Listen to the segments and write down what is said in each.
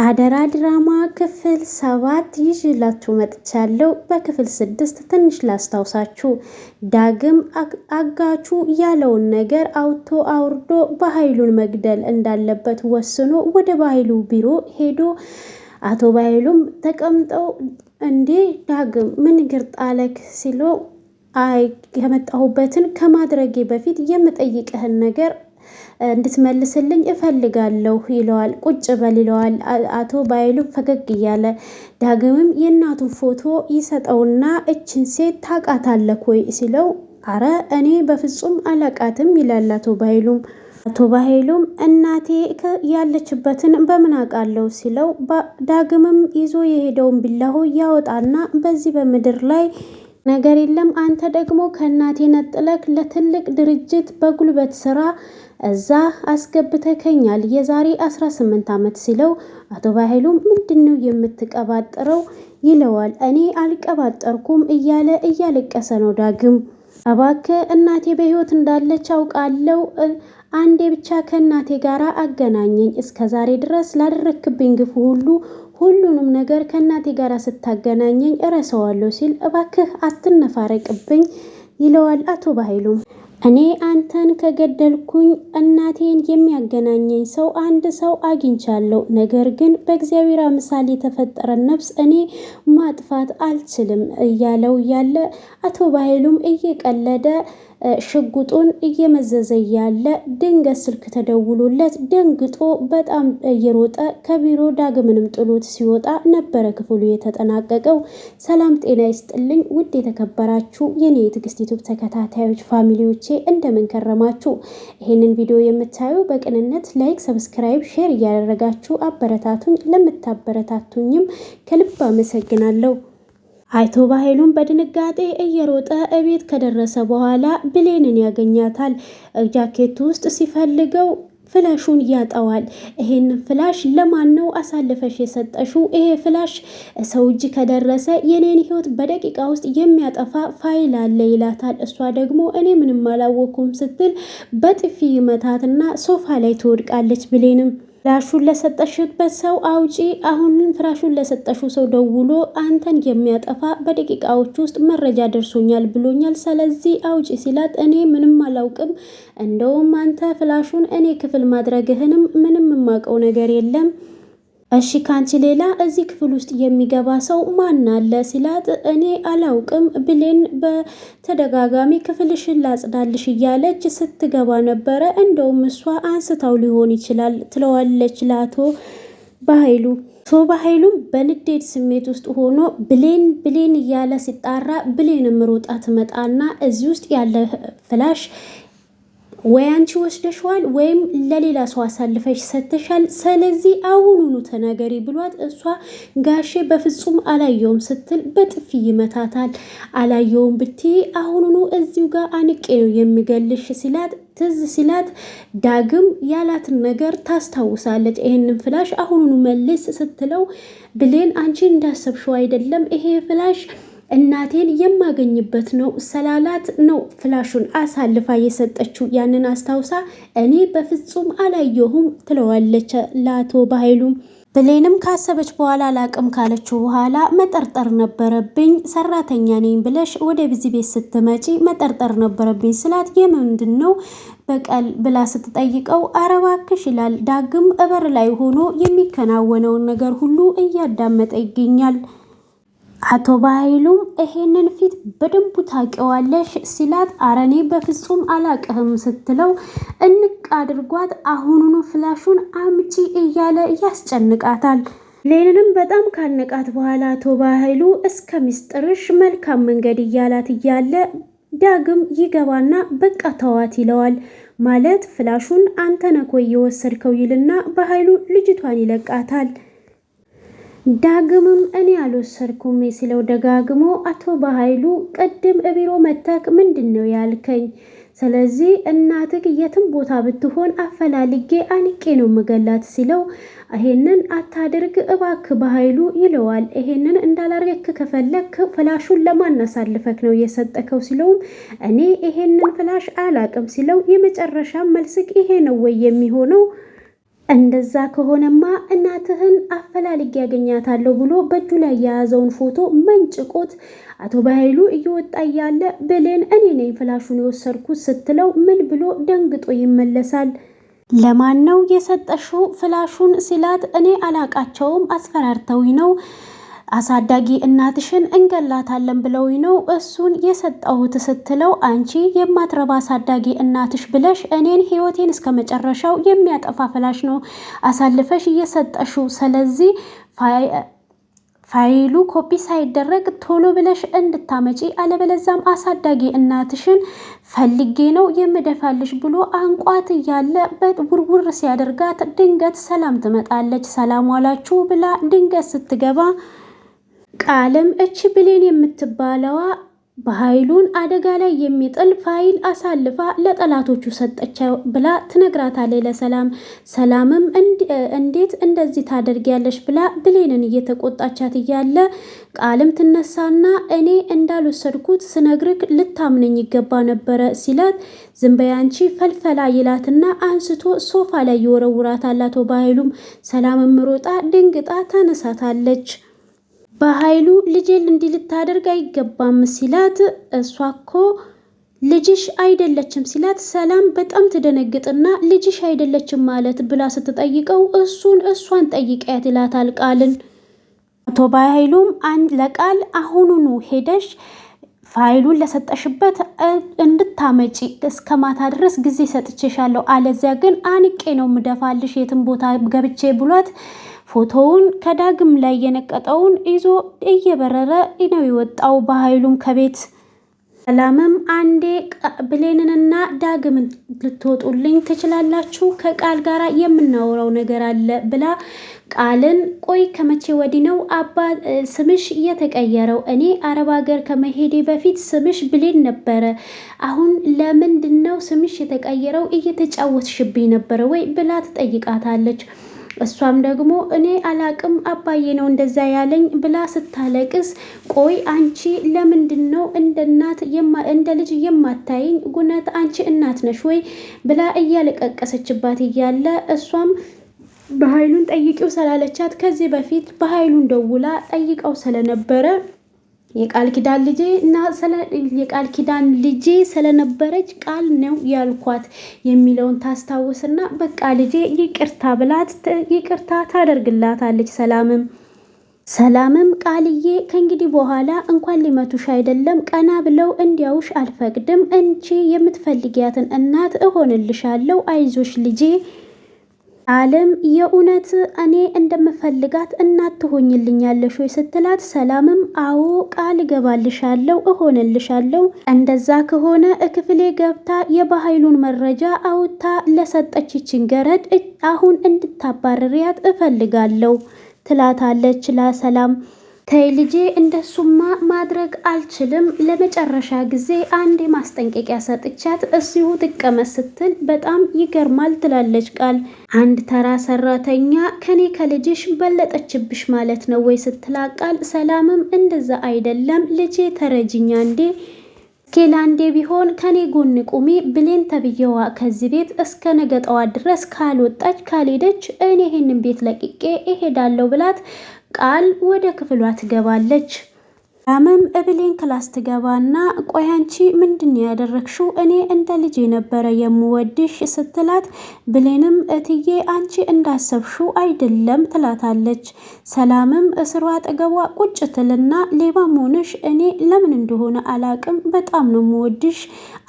አደራ ድራማ ክፍል 7 ይዤላችሁ መጥቻለሁ። በክፍል 6 ትንሽ ላስታውሳችሁ። ዳግም አጋቹ ያለውን ነገር አውጥቶ አውርዶ በኃይሉን መግደል እንዳለበት ወስኖ ወደ በኃይሉ ቢሮ ሄዶ አቶ በኃይሉም ተቀምጠው እንዴ ዳግም ምን እግር ጣለክ ሲለው አይ የመጣሁበትን ከማድረጌ በፊት የምጠይቅህን ነገር እንድትመልስልኝ እፈልጋለሁ ይለዋል። ቁጭ በል ይለዋል። አቶ በኃይሉ ፈገግ እያለ ዳግምም የእናቱን ፎቶ ይሰጠውና እችን ሴት ታውቃታለህ ወይ ሲለው አረ እኔ በፍጹም አላቃትም ይላል አቶ በኃይሉም እናቴ ያለችበትን በምን አውቃለሁ ሲለው ዳግምም ይዞ የሄደውን ቢላሆ ያወጣና በዚህ በምድር ላይ ነገር የለም አንተ ደግሞ ከእናቴ ነጥለክ ለትልቅ ድርጅት በጉልበት ስራ እዛ አስገብተከኛል የዛሬ 18 ዓመት ሲለው አቶ በኃይሉም ምንድነው የምትቀባጥረው ይለዋል። እኔ አልቀባጠርኩም እያለ እያለቀሰ ነው ዳግም። እባክህ እናቴ በህይወት እንዳለች አውቃለሁ፣ አንዴ ብቻ ከእናቴ ጋር አገናኘኝ፣ እስከዛሬ ድረስ ላደረክብኝ ግፍ ሁሉንም ነገር ከእናቴ ጋር ስታገናኘኝ እረሳዋለሁ ሲል እባክህ አትነፋረቅብኝ ይለዋል። አቶ በኃይሉም እኔ አንተን ከገደልኩኝ እናቴን የሚያገናኘኝ ሰው አንድ ሰው አግኝቻለሁ፣ ነገር ግን በእግዚአብሔር አምሳል የተፈጠረ ነፍስ እኔ ማጥፋት አልችልም እያለው ያለ አቶ በኃይሉም እየቀለደ ሽጉጡን እየመዘዘ ያለ ድንገት ስልክ ተደውሎለት ደንግጦ በጣም እየሮጠ ከቢሮ ዳግምንም ጥሎት ሲወጣ ነበረ ክፍሉ የተጠናቀቀው። ሰላም ጤና ይስጥልኝ ውድ የተከበራችሁ የኔ የትዕግስት ዩቲዩብ ተከታታዮች ፋሚሊዎቼ እንደምን ከረማችሁ? ይሄንን ቪዲዮ የምታዩ በቅንነት ላይክ፣ ሰብስክራይብ፣ ሼር እያደረጋችሁ አበረታቱኝ። ለምታበረታቱኝም ከልብ አመሰግናለሁ። አቶ በኃይሉም በድንጋጤ እየሮጠ እቤት ከደረሰ በኋላ ብሌንን ያገኛታል። ጃኬቱ ውስጥ ሲፈልገው ፍላሹን ያጣዋል። ይሄን ፍላሽ ለማን ነው አሳልፈሽ የሰጠሽው? ይሄ ፍላሽ ሰው እጅ ከደረሰ የኔን ህይወት በደቂቃ ውስጥ የሚያጠፋ ፋይል አለ ይላታል። እሷ ደግሞ እኔ ምንም አላወኩም ስትል በጥፊ ይመታትና ሶፋ ላይ ትወድቃለች። ብሌንም ፍራሹን ለሰጠሽበት ሰው አውጪ፣ አሁንም ፍራሹን ለሰጠሽው ሰው ደውሎ አንተን የሚያጠፋ በደቂቃዎች ውስጥ መረጃ ደርሶኛል ብሎኛል፣ ስለዚህ አውጪ ሲላት እኔ ምንም አላውቅም፣ እንደውም አንተ ፍላሹን እኔ ክፍል ማድረግህንም ምንም የማውቀው ነገር የለም፣ እሺ ካንቺ ሌላ እዚህ ክፍል ውስጥ የሚገባ ሰው ማን አለ ሲላት እኔ አላውቅም፣ ብሌን በተደጋጋሚ ክፍልሽን ላጽዳልሽ እያለች ስትገባ ነበረ፣ እንደውም እሷ አንስታው ሊሆን ይችላል ትለዋለች ለአቶ በኃይሉ። አቶ በኃይሉም በንዴት ስሜት ውስጥ ሆኖ ብሌን እያለ ሲጣራ ብሌንም ሮጣ ትመጣና እዚህ ውስጥ ያለ ፍላሽ ወይ አንቺ ወስደሽዋል ወይም ለሌላ ሰው አሳልፈሽ ሰጥተሻል፣ ስለዚህ አሁኑኑ ተናገሪ ብሏት እሷ ጋሼ በፍጹም አላየውም ስትል በጥፊ ይመታታል። አላየውም ብትይ አሁኑኑ እዚሁ ጋር አንቄ ነው የሚገልሽ ሲላት ትዝ ሲላት ዳግም ያላትን ነገር ታስታውሳለች። ይሄንን ፍላሽ አሁኑኑ መልስ ስትለው ብሌን አንቺ እንዳሰብሽው አይደለም፣ ይሄ ፍላሽ እናቴን የማገኝበት ነው ሰላላት ነው ፍላሹን አሳልፋ የሰጠችው። ያንን አስታውሳ እኔ በፍጹም አላየሁም ትለዋለች ለአቶ በኃይሉም። ብሌንም ካሰበች በኋላ አላቅም ካለችው በኋላ መጠርጠር ነበረብኝ፣ ሰራተኛ ነኝ ብለሽ ወደ ቢዚ ቤት ስትመጪ መጠርጠር ነበረብኝ ስላት የምንድን ነው በቀል ብላ ስትጠይቀው ኧረ እባክሽ ይላል። ዳግም እበር ላይ ሆኖ የሚከናወነውን ነገር ሁሉ እያዳመጠ ይገኛል። አቶ በኃይሉም ይሄንን ፊት በደንቡ ታውቂዋለሽ ሲላት አረ እኔ በፍጹም አላቅህም ስትለው እንቅ አድርጓት አሁኑኑ ፍላሹን አምጪ እያለ ያስጨንቃታል። ሌንንም በጣም ካነቃት በኋላ አቶ በኃይሉ እስከ ሚስጥርሽ መልካም መንገድ እያላት እያለ ዳግም ይገባና በቃ ተዋት ይለዋል። ማለት ፍላሹን አንተ ነህ እኮ የወሰድከው ይልና በኃይሉ ልጅቷን ይለቃታል። ዳግምም እኔ አልወሰድኩም ሲለው ደጋግሞ አቶ በኃይሉ ቅድም እቢሮ መተክ ምንድን ነው ያልከኝ? ስለዚህ እናትህ የትም ቦታ ብትሆን አፈላልጌ አንቄ ነው መገላት ሲለው ይሄንን አታድርግ እባክ በኃይሉ ይለዋል። ይሄንን እንዳላረክ ከፈለክ ፍላሹን ለማን አሳልፈክ ነው የሰጠከው ሲለውም እኔ ይሄንን ፍላሽ አላቅም ሲለው የመጨረሻ መልስክ ይሄ ነው ወይ የሚሆነው እንደዛ ከሆነማ እናትህን አፈላልጌ ያገኛታለሁ ብሎ በእጁ ላይ የያዘውን ፎቶ መንጭቆት አቶ በኃይሉ እየወጣ እያለ ብሌን እኔ ነኝ ፍላሹን የወሰድኩት ስትለው ምን ብሎ ደንግጦ ይመለሳል። ለማን ነው የሰጠሽው ፍላሹን ሲላት እኔ አላቃቸውም አስፈራርተውኝ ነው አሳዳጊ እናትሽን እንገላታለን ብለውኝ ነው እሱን የሰጠሁት ስትለው አንቺ የማትረባ አሳዳጊ እናትሽ ብለሽ እኔን ህይወቴን እስከ መጨረሻው የሚያጠፋ ፍላሽ ነው አሳልፈሽ እየሰጠሽው። ስለዚህ ፋይሉ ኮፒ ሳይደረግ ቶሎ ብለሽ እንድታመጪ አለበለዛም አሳዳጊ እናትሽን ፈልጌ ነው የምደፋልሽ ብሎ አንቋት እያለ በውርውር ሲያደርጋት ድንገት ሰላም ትመጣለች። ሰላም ዋላችሁ ብላ ድንገት ስትገባ ቃልም እቺ ብሌን የምትባለዋ በኃይሉን አደጋ ላይ የሚጥል ፋይል አሳልፋ ለጠላቶቹ ሰጠቻው ብላ ትነግራታለች ለሰላም። ሰላምም እንዴት እንደዚህ ታደርጊያለሽ ብላ ብሌንን እየተቆጣቻት እያለ ቃልም ትነሳና እኔ እንዳልወሰድኩት ስነግርክ ልታምነኝ ይገባ ነበረ ሲላት ዝም በይ አንቺ ፈልፈላ ይላትና አንስቶ ሶፋ ላይ ይወረውራታል አቶ በኃይሉም። ሰላምም ሮጣ ድንግጣ ታነሳታለች። በኃይሉ ልጄን እንዲህ ልታደርግ አይገባም ሲላት እሷ እኮ ልጅሽ አይደለችም ሲላት ሰላም በጣም ትደነግጥና ልጅሽ አይደለችም ማለት ብላ ስትጠይቀው እሷን ጠይቂያት ይላታል ቃልን። አቶ በኃይሉም ለቃል አሁኑኑ ሄደሽ ፋይሉን ለሰጠሽበት እንድታመጪ እስከ ማታ ድረስ ጊዜ ሰጥቼሻለሁ፣ አለዚያ ግን አንቄ ነው ምደፋልሽ የትም ቦታ ገብቼ ብሏት ፎቶውን ከዳግም ላይ የነቀጠውን ይዞ እየበረረ ነው የወጣው በኃይሉም ከቤት። ሰላምም አንዴ ብሌንንና ዳግምን ልትወጡልኝ ትችላላችሁ፣ ከቃል ጋር የምናወራው ነገር አለ ብላ ቃልን ቆይ ከመቼ ወዲህ ነው አባ ስምሽ የተቀየረው? እኔ አረብ ሀገር ከመሄዴ በፊት ስምሽ ብሌን ነበረ፣ አሁን ለምንድን ነው ስምሽ የተቀየረው? እየተጫወትሽብኝ ነበረ ወይ ብላ ትጠይቃታለች። እሷም ደግሞ እኔ አላቅም አባዬ ነው እንደዛ ያለኝ ብላ ስታለቅስ ቆይ አንቺ ለምንድን ነው እንደ ልጅ የማታይኝ? ጉነት አንቺ እናት ነሽ ወይ ብላ እያለቀቀሰችባት እያለ እሷም በኃይሉን ጠይቂው ስላለቻት ከዚህ በፊት በኃይሉን ደውላ ጠይቀው ስለነበረ የቃል ኪዳን ልጄ ስለነበረች ቃል ነው ያልኳት የሚለውን ታስታውስና በቃ ልጄ ይቅርታ ብላት ይቅርታ ታደርግላታለች። ሰላምም ቃልዬ ከእንግዲህ በኋላ እንኳን ሊመቱሽ አይደለም ቀና ብለው እንዲያውሽ አልፈቅድም፣ እንቺ የምትፈልጊያትን እናት እሆንልሻለሁ፣ አይዞሽ ልጄ አለም የእውነት እኔ እንደምፈልጋት እናት ትሆኝልኛለሽ ወይ ስትላት ሰላምም አዎ ቃል እገባልሻለሁ እሆንልሻለሁ፣ እንደዛ ከሆነ ክፍሌ ገብታ የበኃይሉን መረጃ አውጥታ ለሰጠችችን ገረድ አሁን እንድታባርሪያት እፈልጋለሁ ትላታለች ለሰላም። ተይ ልጄ እንደሱማ ማድረግ አልችልም፣ ለመጨረሻ ጊዜ አንድ ማስጠንቀቂያ ሰጥቻት እዚሁ ትቀመጥ ስትል በጣም ይገርማል ትላለች ቃል። አንድ ተራ ሰራተኛ ከኔ ከልጅሽ በለጠችብሽ ማለት ነው ወይ ስትላቃል። ሰላምም እንደዛ አይደለም ልጄ ተረጅኛ እንዴ ኬላንዴ ቢሆን ከኔ ጎን ቁሚ፣ ብሌን ተብዬዋ ከዚህ ቤት እስከ ነገ ጠዋት ድረስ ካልወጣች ካልሄደች እኔ ይሄንን ቤት ለቅቄ እሄዳለሁ ብላት ቃል ወደ ክፍሏ ትገባለች። ሰላምም ብሌን ክላስ ትገባና ቆይ አንቺ ምንድን ያደረግሽው? እኔ እንደ ልጅ ነበረ የምወድሽ ስትላት ብሌንም እትዬ አንቺ እንዳሰብሽው አይደለም ትላታለች። ሰላምም እስሯ አጠገቧ ቁጭ ትልና ሌባ መሆንሽ እኔ ለምን እንደሆነ አላቅም፣ በጣም ነው የምወድሽ፣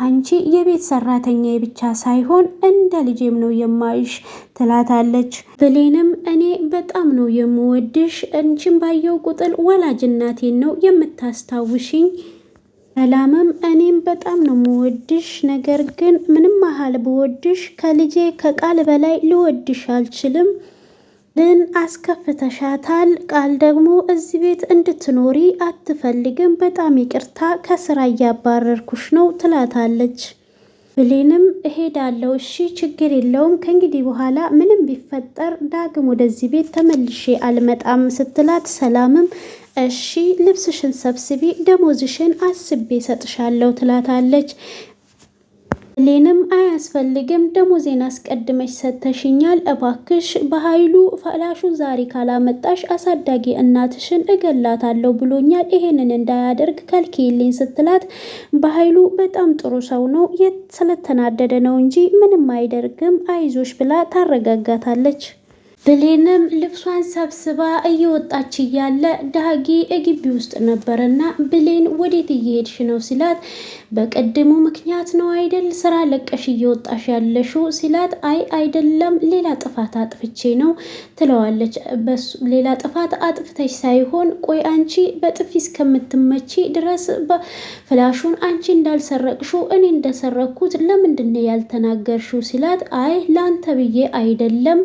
አንቺ የቤት ሰራተኛ ብቻ ሳይሆን እንደ ልጄም ነው የማይሽ ትላታለች። ብሌንም እኔ በጣም ነው የምወድሽ፣ አንቺን ባየው ቁጥር ወላጅ እናቴን ነው የምታስታውሽኝ። ሰላምም እኔም በጣም ነው የምወድሽ፣ ነገር ግን ምንም ያህል ብወድሽ ከልጄ ከቃል በላይ ልወድሽ አልችልም፣ ልን አስከፍተሻታል። ቃል ደግሞ እዚህ ቤት እንድትኖሪ አትፈልግም፣ በጣም ይቅርታ ከስራ እያባረርኩሽ ነው ትላታለች። ብሌንም እሄዳለሁ እሺ ችግር የለውም፣ ከእንግዲህ በኋላ ምንም ቢፈጠር ዳግም ወደዚህ ቤት ተመልሼ አልመጣም ስትላት ሰላምም እሺ ልብስሽን ሰብስቢ፣ ደሞዝሽን አስቤ ሰጥሻለሁ ትላታለች። ብሌንም አያስፈልግም ደሞዜን አስቀድመሽ ሰተሽኛል፣ እባክሽ በኃይሉ ፍላሹን ዛሬ ካላመጣሽ አሳዳጊ እናትሽን እገላታለሁ ብሎኛል፣ ይሄንን እንዳያደርግ ከልኪልኝ ስትላት በኃይሉ በጣም ጥሩ ሰው ነው ስለተናደደ ነው እንጂ ምንም አይደርግም አይዞሽ ብላ ታረጋጋታለች። ብሌንም ልብሷን ሰብስባ እየወጣች እያለ ዳጊ ግቢ ውስጥ ነበረና ብሌን ወዴት እየሄድሽ ነው ሲላት በቀድሞ ምክንያት ነው አይደል ስራ ለቀሽ እየወጣሽ ያለሽው ሲላት አይ አይደለም ሌላ ጥፋት አጥፍቼ ነው ትለዋለች። ሌላ ጥፋት አጥፍተሽ ሳይሆን ቆይ አንቺ በጥፊ እስከምትመቺ ድረስ ፍላሹን አንቺ እንዳልሰረቅሽው እኔ እንደሰረኩት ለምንድን ነው ያልተናገርሽው ሲላት አይ ላንተ ብዬ አይደለም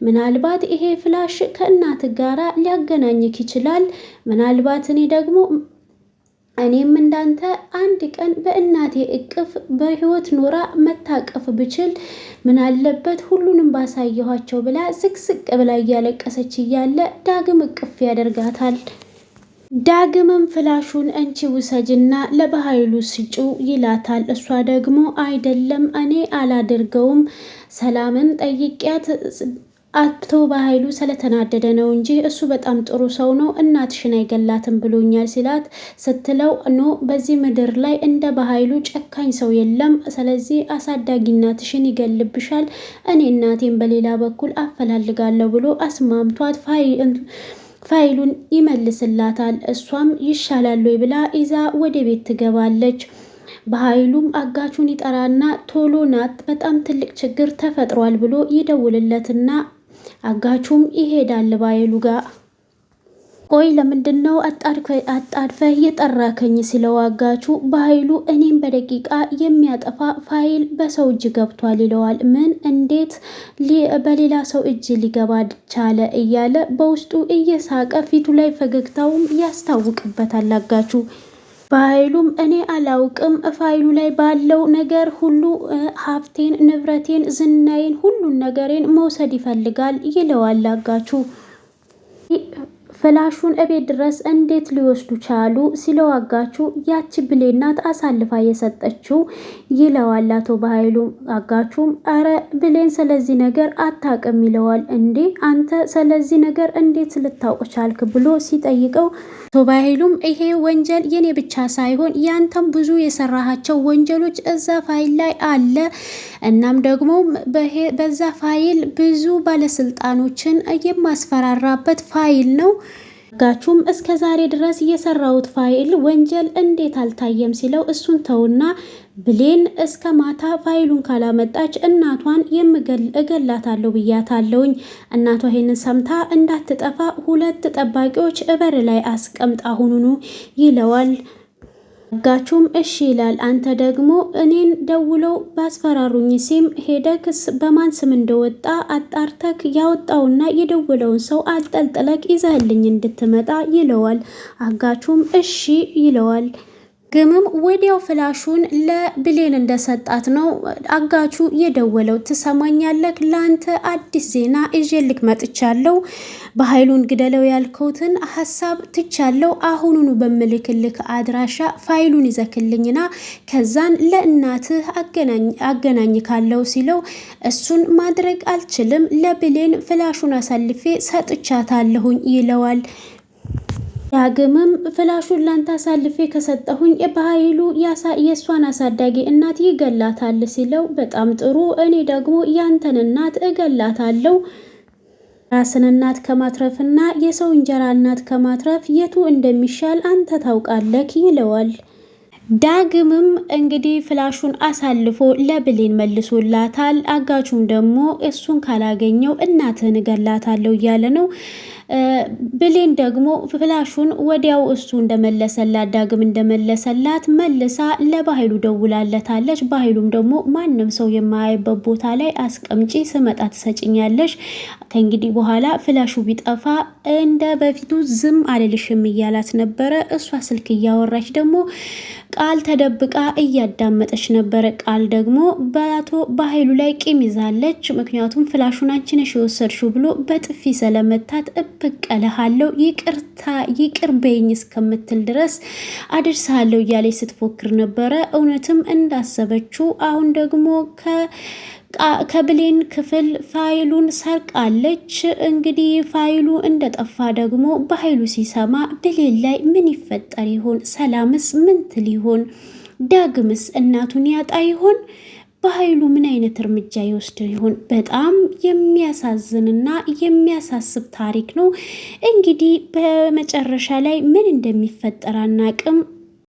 ምናልባት ይሄ ፍላሽ ከእናት ጋራ ሊያገናኝክ ይችላል። ምናልባት እኔም እንዳንተ አንድ ቀን በእናቴ እቅፍ በህይወት ኖራ መታቀፍ ብችል ምን አለበት ሁሉንም ባሳየኋቸው ብላ ስቅስቅ ብላ እያለቀሰች እያለ ዳግም እቅፍ ያደርጋታል። ዳግምም ፍላሹን እንቺ ውሰጅና ለበኃይሉ ስጪው ይላታል። እሷ ደግሞ አይደለም እኔ አላደርገውም ሰላምን ጠይቂያት አቶ በኃይሉ ስለተናደደ ነው እንጂ እሱ በጣም ጥሩ ሰው ነው እናትሽን አይገላትም ብሎኛል ሲላት ስትለው ኖ በዚህ ምድር ላይ እንደ በኃይሉ ጨካኝ ሰው የለም፣ ስለዚህ አሳዳጊ እናትሽን ይገልብሻል፣ እኔ እናቴን በሌላ በኩል አፈላልጋለሁ ብሎ አስማምቷት ፋይሉን ይመልስላታል። እሷም ይሻላል ወይ ብላ ይዛ ወደ ቤት ትገባለች። በኃይሉም አጋቹን ይጠራና ቶሎ ናት በጣም ትልቅ ችግር ተፈጥሯል ብሎ ይደውልለትና አጋቹም ይሄዳል በኃይሉ ጋር። ቆይ ለምንድነው አጣድፈህ የጠራከኝ ሲለው አጋቹ በኃይሉ እኔም በደቂቃ የሚያጠፋ ፋይል በሰው እጅ ገብቷል ይለዋል። ምን እንዴት በሌላ ሰው እጅ ሊገባ ቻለ እያለ በውስጡ እየሳቀ ፊቱ ላይ ፈገግታውም ያስታውቅበታል አጋቹ። በኃይሉም እኔ አላውቅም ፋይሉ ላይ ባለው ነገር ሁሉ ሀብቴን፣ ንብረቴን፣ ዝናዬን፣ ሁሉን ነገሬን መውሰድ ይፈልጋል ይለዋል አጋቹ። ፍላሹን እቤት ድረስ እንዴት ሊወስዱ ቻሉ ሲለው አጋቹ ያቺ ብሌን ናት አሳልፋ የሰጠችው ይለዋል አቶ በኃይሉ። አጋቹም አረ ብሌን ስለዚህ ነገር አታውቅም ይለዋል። እንዴ አንተ ስለዚህ ነገር እንዴት ልታውቅ ቻልክ ብሎ ሲጠይቀው አቶ በኃይሉም ይሄ ወንጀል የኔ ብቻ ሳይሆን ያንተም ብዙ የሰራሃቸው ወንጀሎች እዛ ፋይል ላይ አለ፣ እናም ደግሞ በዛ ፋይል ብዙ ባለስልጣኖችን የማስፈራራበት ፋይል ነው። አጋቹም እስከ ዛሬ ድረስ የሰራሁት ፋይል ወንጀል እንዴት አልታየም ሲለው እሱን ተውና ብሌን እስከ ማታ ፋይሉን ካላመጣች እናቷን እገላታለሁ ብያታለሁኝ። እናቷ ይሄንን ሰምታ እንዳትጠፋ 2 ጠባቂዎች በር ላይ አስቀምጣ አሁኑኑ ይለዋል። አጋቹም እሺ ይላል። አንተ ደግሞ እኔን ደውለው ባስፈራሩኝ ሲም ሄደክስ በማን ስም እንደወጣ አጣርተክ ያወጣውና የደወለውን ሰው አልጠልጥለክ ይዘህልኝ እንድትመጣ ይለዋል። አጋቹም እሺ ይለዋል። ግምም ወዲያው ፍላሹን ለብሌን እንደሰጣት ነው አጋቹ የደወለው። ትሰማኛለክ ለአንተ አዲስ ዜና ይዤልክ መጥቻለሁ። በኃይሉን ግደለው ያልከውትን ሀሳብ ትቻለው። አሁኑኑ በምልክልክ አድራሻ ፋይሉን ይዘክልኝና ከዛን ለእናትህ አገናኝ ካለው ሲለው እሱን ማድረግ አልችልም፣ ለብሌን ፍላሹን አሳልፌ ሰጥቻታለሁኝ ይለዋል። ዳግምም ፍላሹን ላንተ አሳልፌ ከሰጠሁኝ በኃይሉ የእሷን አሳዳጊ እናት ይገላታል ሲለው በጣም ጥሩ እኔ ደግሞ ያንተን እናት እገላታለሁ። ራስን እናት ከማትረፍና የሰው እንጀራ እናት ከማትረፍ የቱ እንደሚሻል አንተ ታውቃለህ ይለዋል። ዳግምም እንግዲህ ፍላሹን አሳልፎ ለብሌን መልሶላታል። አጋቹም ደግሞ እሱን ካላገኘው እናትህን እገላታለሁ እያለ ነው። ብሌን ደግሞ ፍላሹን ወዲያው እሱ እንደመለሰላት ዳግም እንደመለሰላት መልሳ ለበኃይሉ ደውላለታለች። በኃይሉም ደግሞ ማንም ሰው የማያይበት ቦታ ላይ አስቀምጪ ስመጣ ትሰጭኛለሽ፣ ከእንግዲህ በኋላ ፍላሹ ቢጠፋ እንደ በፊቱ ዝም አልልሽም እያላት ነበረ። እሷ ስልክ እያወራች ደግሞ ቃል ተደብቃ እያዳመጠች ነበረ። ቃል ደግሞ በአቶ በኃይሉ ላይ ቂም ይዛለች። ምክንያቱም ፍላሹን አንቺ ነሽ የወሰድሽው ብሎ በጥፊ ስለመታት እበቀልሃለሁ፣ ይቅር በይኝ እስከምትል ድረስ አደርሳለሁ እያለች ስትፎክር ነበረ። እውነትም እንዳሰበችው አሁን ደግሞ ከብሌን ክፍል ፋይሉን ሰርቃለች። እንግዲህ ፋይሉ እንደጠፋ ደግሞ በኃይሉ ሲሰማ ብሌን ላይ ምን ይፈጠር ይሆን? ሰላምስ ምን ትል ይሆን? ዳግምስ እናቱን ያጣ ይሆን? በኃይሉ ምን አይነት እርምጃ ይወስድ ይሆን? በጣም የሚያሳዝንና የሚያሳስብ ታሪክ ነው። እንግዲህ በመጨረሻ ላይ ምን እንደሚፈጠር አናቅም።